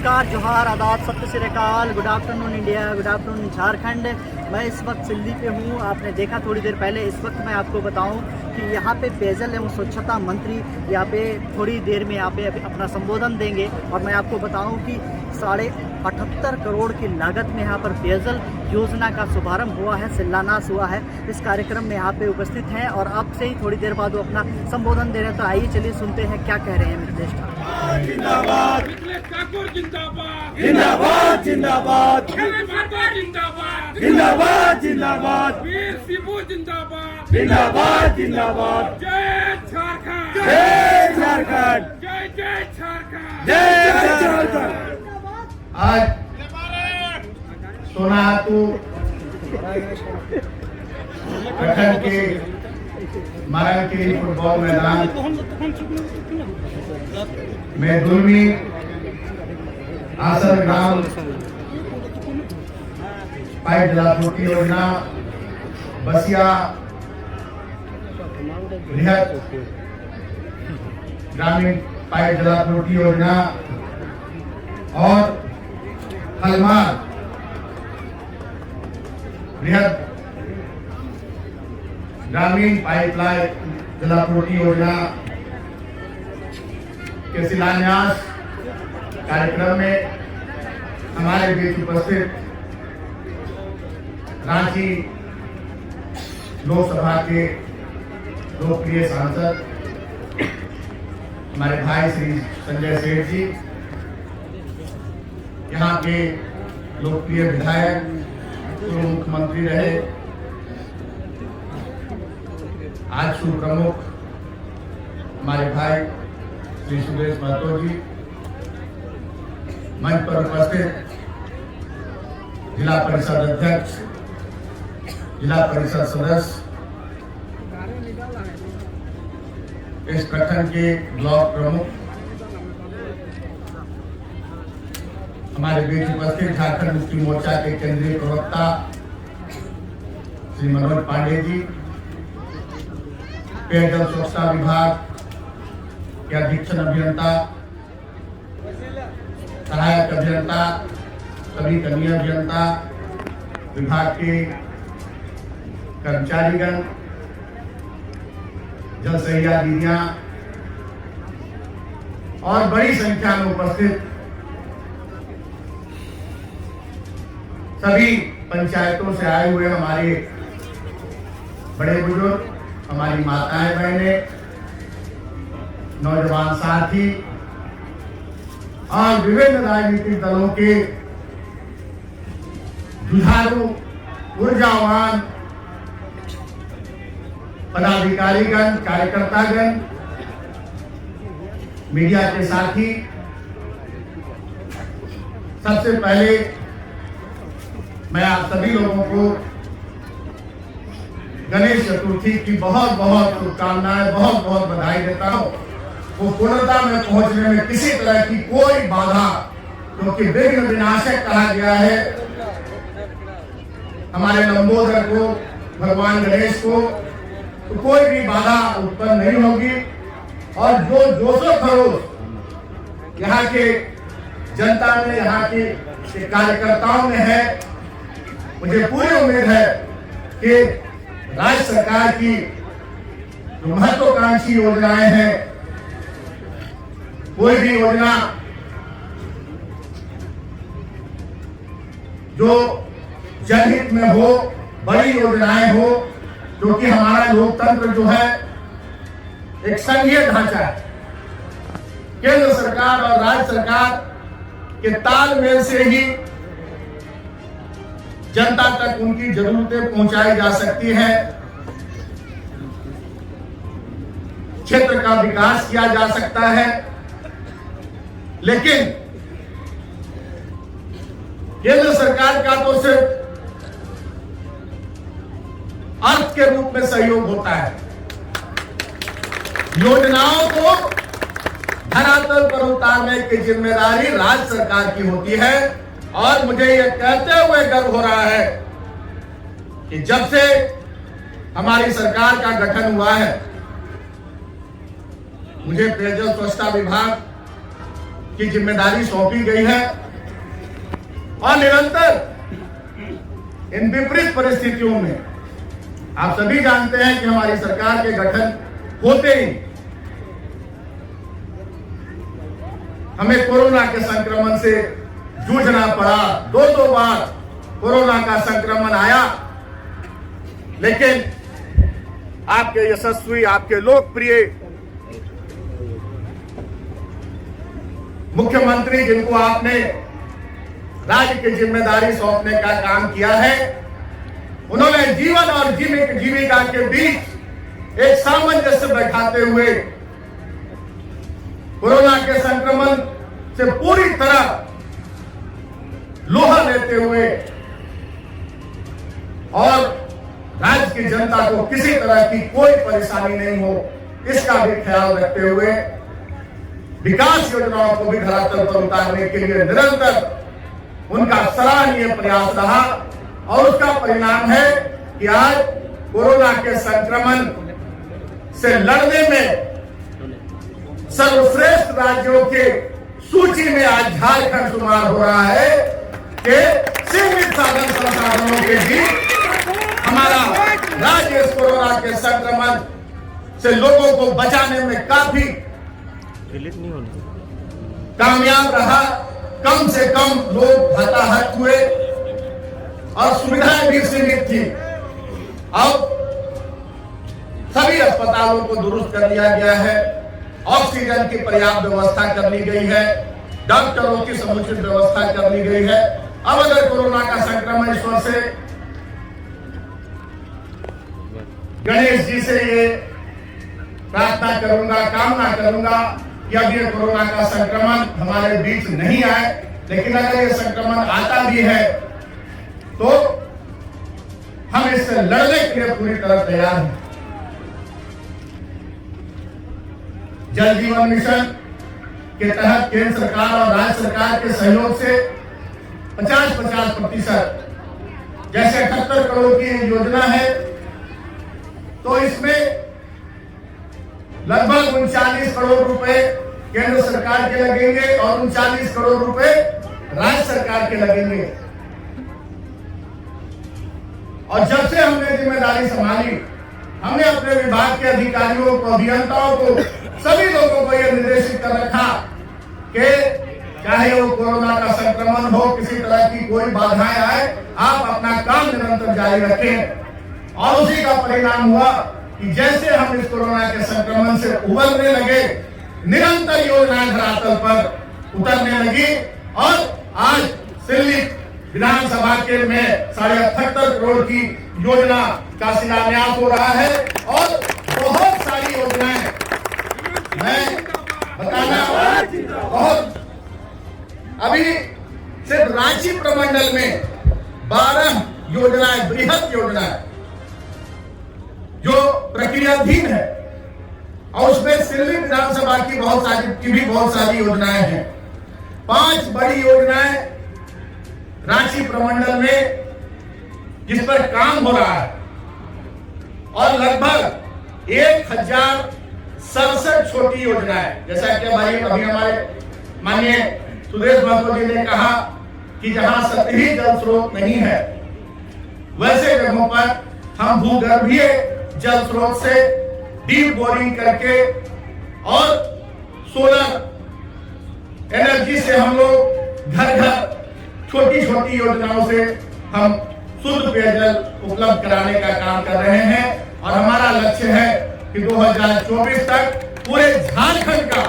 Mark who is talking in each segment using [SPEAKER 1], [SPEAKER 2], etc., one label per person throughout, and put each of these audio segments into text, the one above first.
[SPEAKER 1] नमस्कार, जोहार, आदाब, सत श्री अकाल, good afternoon India, good afternoon Jharkhand. मैं इस वक्त सिल्ली पे हूँ। आपने देखा थोड़ी देर पहले। इस वक्त मैं आपको बताऊँ कि यहाँ पे पेयजल एवं स्वच्छता मंत्री यहाँ पे थोड़ी देर में यहाँ पे अपना संबोधन देंगे। और मैं आपको बताऊँ कि 78.5 करोड़ की लागत में यहाँ पर पेयजल योजना का शुभारंभ हुआ है, शिलान्यास हुआ है। इस कार्यक्रम में यहाँ पे उपस्थित हैं और अब से ही थोड़ी देर बाद वो अपना संबोधन दे रहे हैं। तो आइए चलिए सुनते हैं क्या कह रहे हैं मिथिलेश ठाकुर।
[SPEAKER 2] जिंदाबाद मिथिलेश ठाकुर, जिंदाबाद
[SPEAKER 3] जिंदाबाद जिंदाबाद
[SPEAKER 2] जिंदाबाद
[SPEAKER 3] जिंदाबाद जिंदाबाद
[SPEAKER 2] वीर शिबू जिंदाबाद
[SPEAKER 3] जिंदाबाद जिंदाबाद
[SPEAKER 2] जय झारखंड,
[SPEAKER 3] जय झारखंड,
[SPEAKER 2] जय जय झारखंड,
[SPEAKER 3] जय झारखंड। आज सोनातू प्रखंड के मारंगकेरी फुटबॉल मैदान में दुलमी आसर ग्राम पाइप जलापूर्ति योजना, बसिया बृहद ग्रामीण पाइप जलापूर्ति योजना और हलमार बृहद ग्रामीण पाइपलाइन जलापूर्ति योजना के शिलान्यास कार्यक्रम में हमारे बीच उपस्थित रांची लोकसभा के लोकप्रिय सांसद हमारे भाई श्री संजय सेठ जी, यहाँ के लोकप्रिय विधायक, पूर्व मुख्यमंत्री रहे, आज शुभ प्रमुख हमारे भाई श्री सुरेश महतो जी, मंच पर उपस्थित जिला परिषद अध्यक्ष, जिला परिषद सदस्य, इस प्रखंड के ब्लॉक प्रमुख, हमारे बीच उपस्थित झारखंड मुक्ति मोर्चा के केंद्रीय प्रवक्ता श्री मनोज पांडे जी, पेयजल स्वच्छता विभाग के अधीक्षण अभियंता, सहायक अभियंता, सभी कनीय अभियंता, विभाग के कर्मचारीगण, जल सहिया दीदियां और बड़ी संख्या में उपस्थित सभी पंचायतों से आए हुए हमारे बड़े बुजुर्ग, हमारी माताएं बहनें, नौजवान साथी और विभिन्न राजनीतिक दलों के जुझारू, ऊर्जावान पदाधिकारीगण, कार्यकर्तागण, मीडिया के साथी, सबसे पहले मैं आप सभी लोगों को गणेश चतुर्थी की बहुत बहुत शुभकामनाएं, बहुत बहुत बधाई देता हूं। वो पूर्णता में पहुंचने में किसी तरह की कोई बाधा, क्योंकि विघ्न विनाशक कहा गया है हमारे लंबोदर को, भगवान गणेश को, तो कोई भी बाधा उत्पन्न नहीं होगी। और जो जोशो खरोश यहाँ के जनता में, यहाँ के कार्यकर्ताओं में है, मुझे पूरी उम्मीद है कि राज्य सरकार की जो महत्वाकांक्षी योजनाएं हैं, कोई भी योजना जो जनहित में हो, बड़ी योजनाएं हो, क्योंकि हमारा लोकतंत्र जो है एक संघीय ढांचा है। केंद्र सरकार और राज्य सरकार के तालमेल से ही जनता तक उनकी जरूरतें पहुंचाई जा सकती हैं, क्षेत्र का विकास किया जा सकता है। लेकिन केंद्र सरकार का तो सिर्फ अर्थ के रूप में सहयोग होता है, योजनाओं को धरातल पर उतारने की जिम्मेदारी राज्य सरकार की होती है। और मुझे यह कहते हुए गर्व हो रहा है कि जब से हमारी सरकार का गठन हुआ है, मुझे पेयजल स्वच्छता विभाग की जिम्मेदारी सौंपी गई है और निरंतर इन विपरीत परिस्थितियों में आप सभी जानते हैं कि हमारी सरकार के गठन होते ही हमें कोरोना के संक्रमण से जूझना पड़ा। दो बार कोरोना का संक्रमण आया, लेकिन आपके यशस्वी, आपके लोकप्रिय मुख्यमंत्री, जिनको आपने राज्य की जिम्मेदारी सौंपने का काम किया है, उन्होंने जीवन और जीविका के बीच एक सामंजस्य बैठाते हुए कोरोना के संक्रमण से पूरी तरह लोहा लेते हुए और राज्य की जनता को किसी तरह की कोई परेशानी नहीं हो, इसका भी ख्याल रखते हुए विकास योजनाओं को भी धरातल पर उतारने के लिए निरंतर उनका सराहनीय प्रयास रहा और उसका परिणाम है कि आज कोरोना के संक्रमण से लड़ने में सर्वश्रेष्ठ राज्यों के सूची में आज झारखंड शुमार हो रहा है कि सीमित साधन संसाधनों के बीच हमारा राज्य इस कोरोना के संक्रमण से लोगों को बचाने में काफी कामयाब रहा। कम से कम लोग हताहत हुए और सुविधाएं भी सीमित थी। अब सभी अस्पतालों को दुरुस्त कर दिया गया है, ऑक्सीजन की पर्याप्त व्यवस्था कर ली गई है, डॉक्टरों की समुचित व्यवस्था कर ली गई है। अब अगर कोरोना का संक्रमण ईश्वर से, गणेश जी से ये प्रार्थना करूंगा, कामना करूंगा कि अब ये कोरोना का संक्रमण हमारे बीच नहीं आए, लेकिन अगर ये संक्रमण आता भी है तो हम इससे लड़ने के लिए पूरी तरह तैयार हैं। जल जीवन मिशन के तहत केंद्र सरकार और राज्य सरकार के सहयोग से 50-50% जैसे 78 करोड़ की योजना है, तो इसमें लगभग 39 करोड़ रुपए केंद्र सरकार के लगेंगे और 39 करोड़ रुपए राज्य सरकार के लगेंगे। और जब से हमने जिम्मेदारी संभाली, हमने अपने विभाग के अधिकारियों को, अभियंताओं को, सभी लोगों को यह निर्देशित कर रखा कि चाहे वो कोरोना का संक्रमण हो, किसी तरह की कोई बाधाएं आए, आप अपना काम निरंतर जारी रखें। और उसी का परिणाम हुआ कि जैसे हम इस कोरोना के संक्रमण से उबरने लगे, निरंतर योजनाएं धरातल पर उतरने लगी और आज सिल्ली विधानसभा के में 78 करोड़ की योजना का शिलान्यास हो रहा है और बहुत सारी योजनाएं, मैं बताना बहुत, अभी सिर्फ रांची प्रमंडल में 12 योजनाएं, बृहद योजनाएं जो प्रक्रियाधीन है और उसमें सिल्ली विधानसभा की बहुत सारी योजनाएं हैं। 5 बड़ी योजनाएं रांची प्रमंडल में जिस पर काम हो रहा है और लगभग 1067 छोटी योजनाएं, जैसा कि भाई अभी हमारे माननीय सुदेश महतो जी ने कहा कि जहां सतही जल स्रोत नहीं है, वैसे जगहों पर हम भूगर्भीय जल स्रोत से डीप बोरिंग करके और सोलर एनर्जी से हम लोग घर घर छोटी छोटी योजनाओं से हम शुद्ध पेयजल उपलब्ध कराने का काम कर रहे हैं। और हमारा लक्ष्य है कि 2024 तक पूरे झारखंड का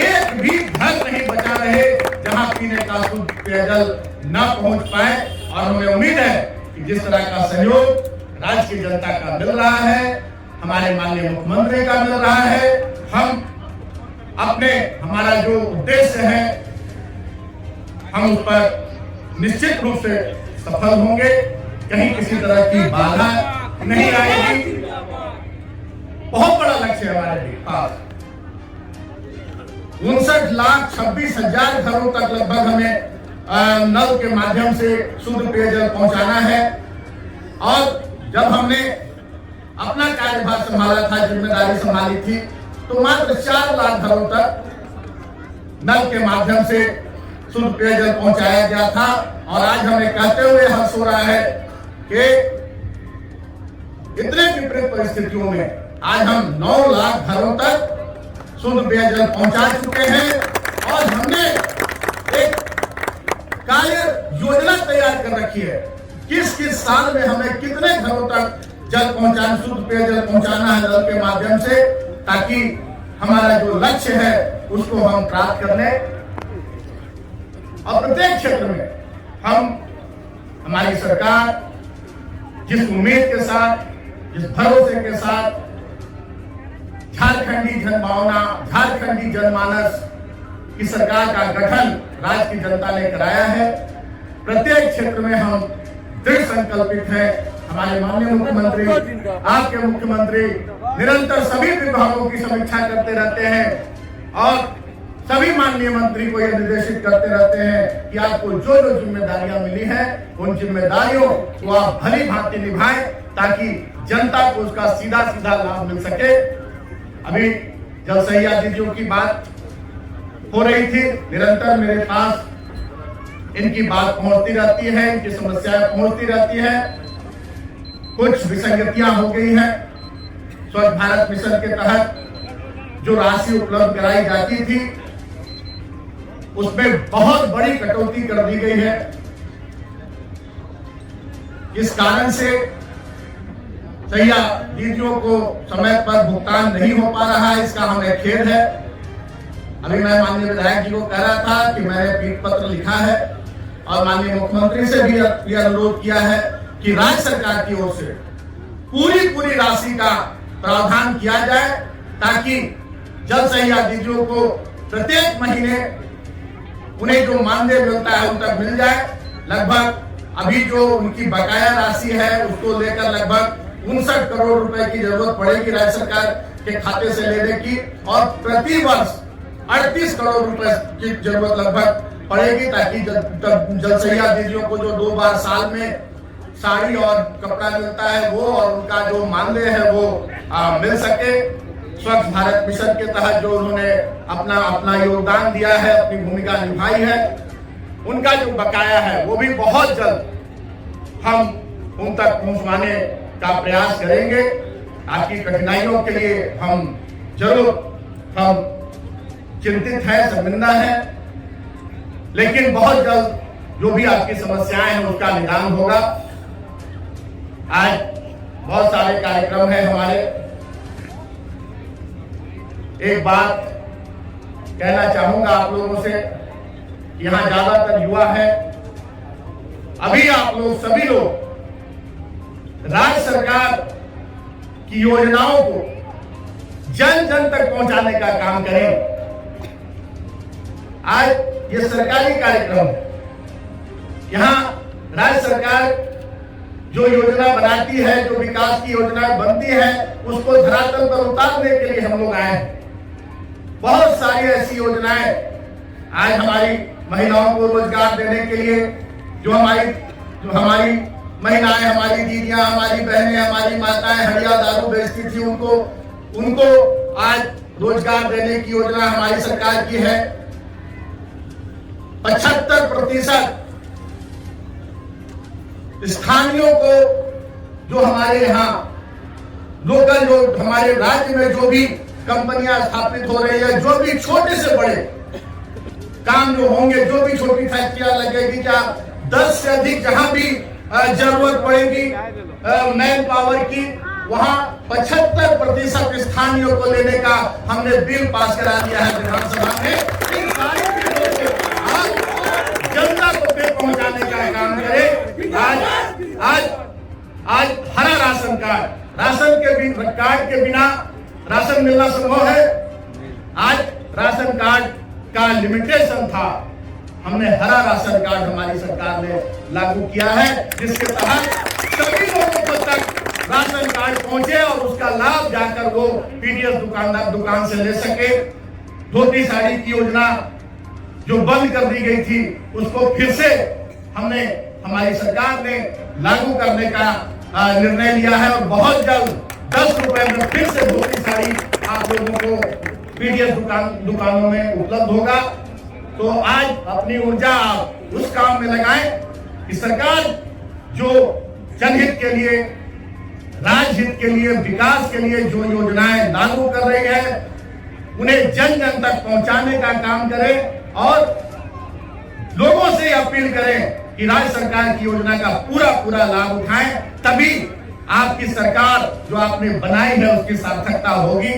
[SPEAKER 3] एक भी घर नहीं बचा रहे जहां पीने का शुद्ध पेयजल न पहुंच पाए। और हमें उम्मीद है कि जिस तरह का सहयोग राज्य की जनता का मिल रहा है, हमारे माननीय मुख्यमंत्री का मिल रहा है, हम हमारा जो उद्देश्य है हम उस पर निश्चित रूप से सफल होंगे। कहीं किसी तरह की बाधा नहीं आएगी। बहुत बड़ा लक्ष्य है हमारे पास। 59,26,000 घरों तक लगभग हमें नल के माध्यम से शुद्ध पेयजल पहुंचाना है। और जब हमने अपना कार्यभार संभाला था, जिम्मेदारी संभाली थी, तो मात्र 4 लाख घरों तक नल के माध्यम से शुद्ध पेयजल पहुंचाया गया था। और आज हमें कहते हुए हर्ष हो रहा है कि इतने विपरीत परिस्थितियों में आज हम 9 लाख घरों तक शुद्ध पेयजल पहुंचा चुके हैं और हमने एक कार्य योजना तैयार कर रखी है किस किस साल में हमें कितने घरों तक जल पहुंचाना, शुद्ध पेयजल पहुंचाना है नल के माध्यम से, ताकि हमारा जो लक्ष्य है उसको हम प्राप्त कर लें। और प्रत्येक क्षेत्र में हमारी सरकार जिस उम्मीद के साथ, जिस भरोसे के साथ झारखंडी जनभावना, झारखंडी जनमानस की सरकार का गठन राज्य की जनता ने कराया है, प्रत्येक क्षेत्र में हम दृढ़ संकल्पित हैं। हमारे माननीय मुख्यमंत्री, आपके मुख्यमंत्री निरंतर सभी विभागों की समीक्षा करते रहते हैं और सभी माननीय मंत्री को यह निर्देशित करते रहते हैं कि आपको जो जो जिम्मेदारियां मिली हैं उन जिम्मेदारियों को आप भली भांति निभाएं ताकि जनता को उसका सीधा सीधा लाभ मिल सके। अभी जल सहिया दीदियों की बात हो रही थी, निरंतर मेरे पास इनकी बात पहुंचती रहती है, इनकी समस्याएं पहुंचती रहती है। कुछ विसंगतियां हो गई हैं। स्वच्छ भारत मिशन के तहत जो राशि उपलब्ध कराई जाती थी उसमें बहुत बड़ी कटौती कर दी गई है। इस कारण से सहिया दीदियों को समय पर भुगतान नहीं हो पा रहा है, इसका हमें खेद है। अभी मैं माननीय विधायक जी को कह रहा था कि मैंने पीठ पत्र लिखा है और माननीय मुख्यमंत्री से भी यह अनुरोध किया है कि राज्य सरकार की ओर से पूरी राशि का प्रावधान किया जाए ताकि जल सहिया दीदियों को प्रत्येक महीने उन्हें जो मानदेय मिलता है उन तक मिल जाए। लगभग अभी जो उनकी बकाया राशि है उसको लेकर लगभग 59 करोड़ रुपए की जरूरत पड़ेगी राज्य सरकार के खाते से लेने की और प्रति वर्ष 38 करोड़ रुपए की जरूरत लगभग पड़ेगी ताकि जल सहिया दीदियों को जो 2 बार साल में साड़ी और कपड़ा मिलता है वो और उनका जो मानदेय है वो मिल सके। स्वच्छ भारत मिशन के तहत जो उन्होंने अपना योगदान दिया है, अपनी भूमिका निभाई है, उनका जो बकाया है वो भी बहुत जल्द हम उन तक पहुंचवाने का प्रयास करेंगे। आपकी कठिनाइयों के लिए हम जरूर चिंतित हैं, संवेदना है, लेकिन बहुत जल्द जो भी आपकी समस्याएं हैं उसका निदान होगा। आज बहुत सारे कार्यक्रम हैं हमारे। एक बात कहना चाहूंगा आप लोगों से, यहाँ ज्यादातर युवा है। अभी आप लोग सभी लोग राज्य सरकार की योजनाओं को जन जन तक पहुंचाने का काम करें। आज ये सरकारी कार्यक्रम, यहाँ राज्य सरकार जो योजना बनाती है, जो विकास की योजना बनती है, उसको धरातल पर उतारने के लिए हम लोग आए हैं। बहुत सारी ऐसी योजनाएं आज हमारी महिलाओं को रोजगार देने के लिए, जो हमारी महिलाएं, हमारी दीदियां, हमारी बहनें, हमारी माताएं हड़िया दारू बेचती थी, उनको आज रोजगार देने की योजना हमारी सरकार की है। 75% स्थानीयों को, जो हमारे यहाँ लोकल, जो हमारे राज्य में जो भी कंपनियां स्थापित हो रही है, जो भी छोटे से बड़े काम जो होंगे, जो भी छोटी फैक्ट्रियां लगेगी, क्या 10 से अधिक जहां भी जरूरत पड़ेगी मैन पावर की, वहां 75% स्थानीयों को लेने का हमने बिल पास करा दिया है विधानसभा में। इन सारी बिलों को जनता को बिल पहुंचाने का काम करें। आज हरा राशन कार्ड के बिना राशन मिलना संभव है। आज राशन कार्ड का लिमिटेशन था, हमने हरा राशन कार्ड हमारी सरकार ने लागू किया है, जिसके तहत सभी लोगों तक राशन कार्ड पहुंचे और उसका लाभ जाकर वो पीडीएस दुकान से ले सके। धोती साड़ी की योजना जो बंद कर दी गई थी, उसको फिर से हमारी सरकार ने लागू करने का निर्णय लिया है और बहुत जल्द 10 रुपए में फिर से धोती साड़ी आप लोगों को पीडीएस दुकानों में उपलब्ध होगा। तो आज अपनी ऊर्जा आप उस काम में लगाएं कि सरकार जो जनहित के लिए, राजहित के लिए, विकास के लिए जो योजनाएं लागू कर रही है उन्हें जन जन तक पहुंचाने का काम करें और लोगों से अपील करें कि राज्य सरकार की योजना का पूरा पूरा लाभ उठाएं, तभी आपकी सरकार जो आपने बनाई है उसकी सार्थकता होगी।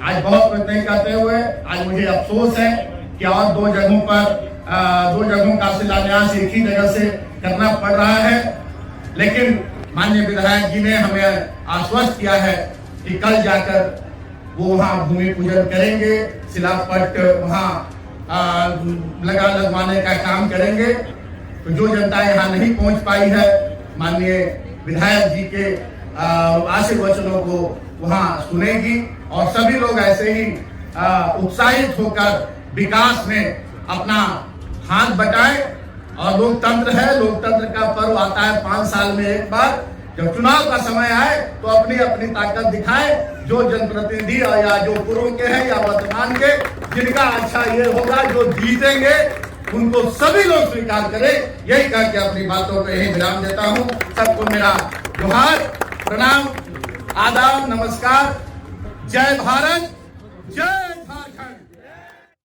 [SPEAKER 3] आज बहुत कुछ नहीं करते हुए आज मुझे अफसोस है कि और दो जगहों का शिलान्यास एक ही जगह से करना पड़ रहा है, लेकिन माननीय विधायक जी ने हमें आश्वस्त किया है कि कल जाकर वो वहां भूमि पूजन करेंगे, शिलापट वहां लगवाने का काम करेंगे। तो जो जनता यहाँ नहीं पहुंच पाई है, माननीय विधायक जी के आशीर्वचनों को वहां सुनेगी और सभी लोग ऐसे ही उत्साहित होकर विकास में अपना हाथ बटाएं। और लोकतंत्र है, लोकतंत्र का पर्व आता है 5 साल में एक बार। जब चुनाव का समय आए तो अपनी अपनी ताकत दिखाए। जो जनप्रतिनिधि या जो पूर्व के हैं या वर्तमान के, जिनका अच्छा ये होगा, जो जीतेंगे उनको सभी लोग स्वीकार करें। यही कह के अपनी बातों को यही विराम देता हूँ। सबको मेरा जोहार, प्रणाम, आदाब, नमस्कार। जय भारत, जय